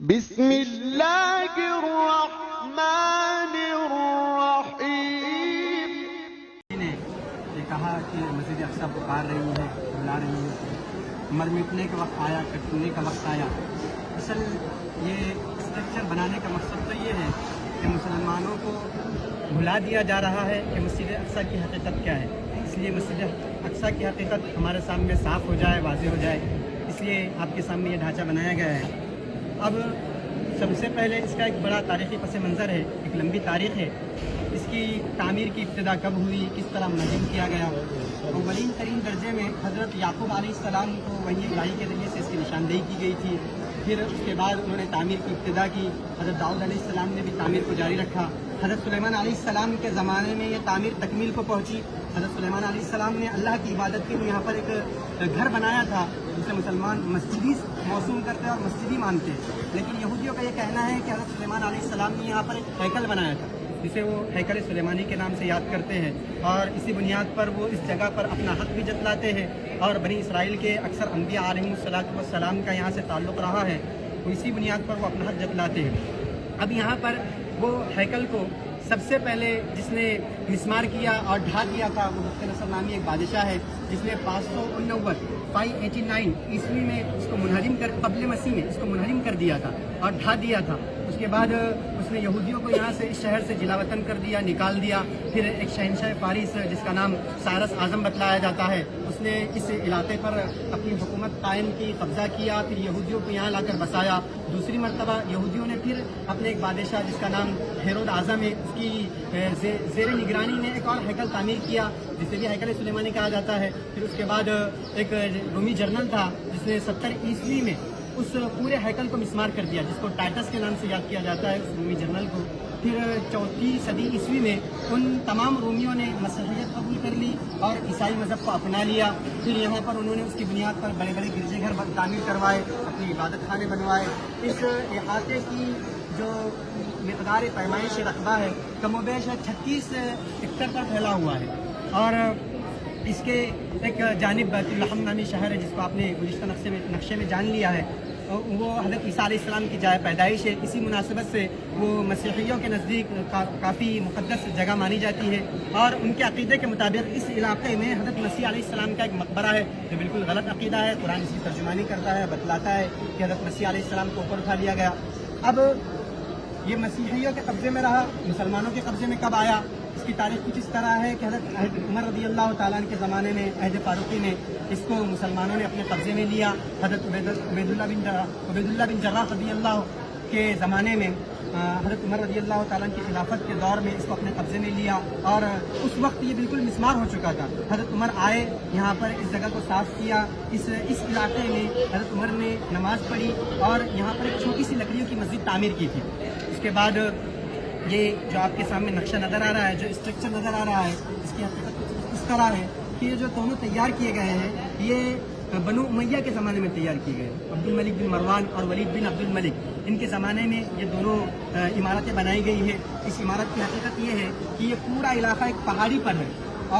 بسم اللہ الرحمن الرحیم نے یہ کہا کہ مسجد اقصی پکار رہی ہے، بلا رہی ہے، مر مٹنے کا وقت آیا، کٹنے کا وقت آیا۔ اصل یہ اسٹرکچر بنانے کا مقصد تو یہ ہے کہ مسلمانوں کو بھلا دیا جا رہا ہے کہ مسجد اقصی کی حقیقت کیا ہے، اس لیے مسجد اقصی کی حقیقت ہمارے سامنے صاف ہو جائے، واضح ہو جائے، اس لیے آپ کے سامنے یہ ڈھانچہ بنایا گیا ہے۔ اب سب سے پہلے اس کا ایک بڑا تاریخی پس منظر ہے، ایک لمبی تاریخ ہے۔ اس کی تعمیر کی ابتدا کب ہوئی، کس طرح منظم کیا گیا۔ اولین ترین درجے میں حضرت یعقوب علیہ السلام کو وحی الہی کے ذریعے سے اس کی نشاندہی کی گئی تھی۔ پھر اس کے بعد انہوں نے تعمیر کی ابتدا کی۔ حضرت داؤد علیہ السلام نے بھی تعمیر کو جاری رکھا۔ حضرت سلیمان علیہ السلام کے زمانے میں یہ تعمیر تکمیل کو پہنچی۔ حضرت سلیمان علیہ السلام نے اللہ کی عبادت کے لیے یہاں پر ایک گھر بنایا تھا جسے مسلمان مسجدی موسوم کرتے اور مسجدی مانتے، لیکن یہودیوں کا یہ کہنا ہے کہ حضرت سلیمان علیہ السلام نے یہاں پر ایک ہیکل بنایا تھا جسے وہ ہیکل سلیمانی کے نام سے یاد کرتے ہیں، اور اسی بنیاد پر وہ اس جگہ پر اپنا حق بھی جتلاتے ہیں، اور بنی اسرائیل کے اکثر انبیاء علیہم السلام کا یہاں سے تعلق رہا ہے، تو اسی بنیاد پر وہ اپنا حق جتلاتے ہیں۔ اب یہاں پر وہ ہیکل کو سب سے پہلے جس نے مسمار کیا اور ڈھا دیا تھا وہ بخت نصر نامی ایک بادشاہ ہے، جس نے 589 عیسوی میں اس کو منہدم کر قبل مسیح میں اس کو منہدم کر دیا تھا اور ڈھا دیا تھا۔ اس کے بعد اس نے یہودیوں کو یہاں سے اس شہر سے جلا وطن کر دیا، نکال دیا۔ پھر ایک شہنشاہ فارس جس کا نام سائرس اعظم بتلایا جاتا ہے، اس نے اس علاقے پر اپنی حکومت قائم کی، قبضہ کیا، پھر یہودیوں کو یہاں لا کر بسایا۔ دوسری مرتبہ یہودیوں نے پھر اپنے ایک بادشاہ جس کا نام ہیرود اعظم ہے، اس کی زیر نگرانی میں ایک اور ہیکل تعمیر کیا جسے بھی ہیکل سلیمانی کہا جاتا ہے۔ پھر اس کے بعد ایک رومی جنرل تھا جس نے 70 عیسوی میں اس پورے ہیکل کو مسمار کر دیا، جس کو ٹائٹس کے نام سے یاد کیا جاتا ہے، اس رومی جنرل کو۔ پھر 4 صدی عیسوی میں ان تمام رومیوں نے مسیحیت قبول کر لی اور عیسائی مذہب کو اپنا لیا۔ پھر یہاں پر انہوں نے اس کی بنیاد پر بڑے بڑے گرجے گھر تعمیر کروائے، اپنی عبادت خانے بنوائے۔ اس احاطے کی جو مقدار پیمائش رقبہ ہے کم و بیش 36 ایکڑ پر پھیلا ہوا ہے، اور اس کے ایک جانب بیت اللحم نامی شہر ہے جس کو آپ نے گزشتہ نقشے میں جان لیا ہے، وہ حضرت عیسیٰ علیہ السلام کی جائے پیدائش ہے۔ اسی مناسبت سے وہ مسیحیوں کے نزدیک کافی مقدس جگہ مانی جاتی ہے، اور ان کے عقیدے کے مطابق اس علاقے میں حضرت مسیح علیہ السلام کا ایک مقبرہ ہے جو بالکل غلط عقیدہ ہے۔ قرآن اس کی ترجمانی کرتا ہے، بتلاتا ہے کہ حضرت مسیح علیہ السلام کو اوپر اٹھا لیا گیا۔ اب یہ مسیحیوں کے قبضے میں رہا، مسلمانوں کے قبضے میں کب آیا؟ اس کی تاریخ کچھ اس طرح ہے کہ حضرت عمر رضی اللہ تعالیٰ عنہ کے زمانے میں عہد فاروقی میں اس کو مسلمانوں نے اپنے قبضے میں لیا۔ حضرت عبید اللہ بن جراح رضی اللہ کے زمانے میں حضرت عمر رضی اللہ تعالیٰ عنہ کی خلافت کے دور میں اس کو اپنے قبضے میں لیا، اور اس وقت یہ بالکل مسمار ہو چکا تھا۔ حضرت عمر آئے، یہاں پر اس جگہ کو صاف کیا، اس علاقے میں حضرت عمر نے نماز پڑھی اور یہاں پر ایک چھوٹی سی لکڑیوں کی مسجد تعمیر کی تھی۔ اس کے بعد یہ جو آپ کے سامنے نقشہ نظر آ رہا ہے، جو اسٹرکچر نظر آ رہا ہے، اس کی حقیقت اس طرح ہے کہ یہ جو دونوں تیار کیے گئے ہیں یہ بنو امیہ کے زمانے میں تیار کیے گئے، عبد الملک بن مروان اور ولید بن عبد الملک، ان کے زمانے میں یہ دونوں عمارتیں بنائی گئی ہے۔ اس عمارت کی حقیقت یہ ہے کہ یہ پورا علاقہ ایک پہاڑی پر ہے،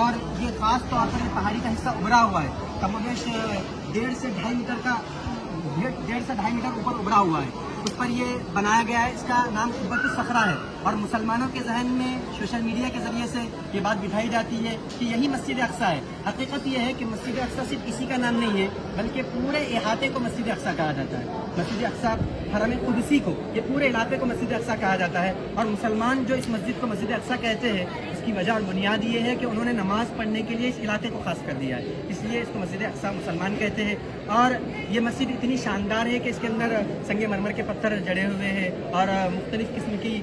اور یہ خاص طور پر یہ پہاڑی کا حصہ ابھرا ہوا ہے، کم و بیش 1.5 سے 2.5 میٹر اوپر ابھرا ہوا ہے، اس پر یہ بنایا گیا ہے۔ اس کا نام قبۃ الصخرہ ہے، اور مسلمانوں کے ذہن میں سوشل میڈیا کے ذریعے سے یہ بات بٹھائی جاتی ہے کہ یہی مسجد اقصی ہے۔ حقیقت یہ ہے کہ مسجد اقصی صرف اسی کا نام نہیں ہے، بلکہ پورے احاطے کو مسجد اقصی کہا جاتا ہے۔ مسجد اقصی حرم قدسی کو، یہ پورے علاقے کو مسجد اقصی کہا جاتا ہے، اور مسلمان جو اس مسجد کو مسجد اقصی کہتے ہیں اس کی وجہ اور بنیاد یہ ہے کہ انہوں نے نماز پڑھنے کے لیے اس علاقے کو خاص کر دیا ہے، اس لیے اس کو مسجد اقصی مسلمان کہتے ہیں۔ اور یہ مسجد اتنی شاندار ہے کہ اس کے اندر سنگ مرمر کے پتھر جڑے ہوئے ہیں، اور مختلف قسم کی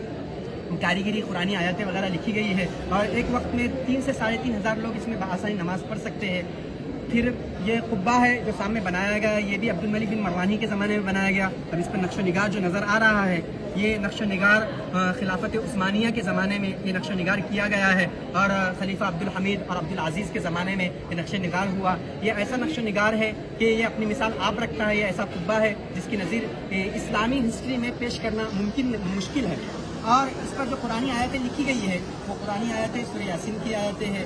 کاریگری قرآنی آیاتیں وغیرہ لکھی گئی ہے، اور ایک وقت میں 3 سے 3,500 لوگ اس میں بآسانی نماز پڑھ سکتے ہیں۔ پھر یہ قبہ ہے جو سامنے بنایا گیا ہے، یہ بھی عبد الملک بن مروان کے زمانے میں بنایا گیا۔ اب اس پر نقش و نگار جو نظر آ رہا ہے، یہ نقش و نگار خلافت عثمانیہ کے زمانے میں یہ نقش و نگار کیا گیا ہے، اور خلیفہ عبدالحمید اور عبدالعزیز کے زمانے میں یہ نقش و نگار ہوا۔ یہ ایسا نقش و نگار ہے کہ یہ اپنی مثال آپ رکھتا ہے، یہ ایسا قبہ ہے جس کی نظیر اسلامی ہسٹری میں پیش کرنا مشکل ہے۔ اور اس پر جو قرآنی آیتیں لکھی گئی ہے وہ قرآنی آیتیں سورہ یاسین کی آیتیں ہیں،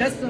10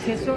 600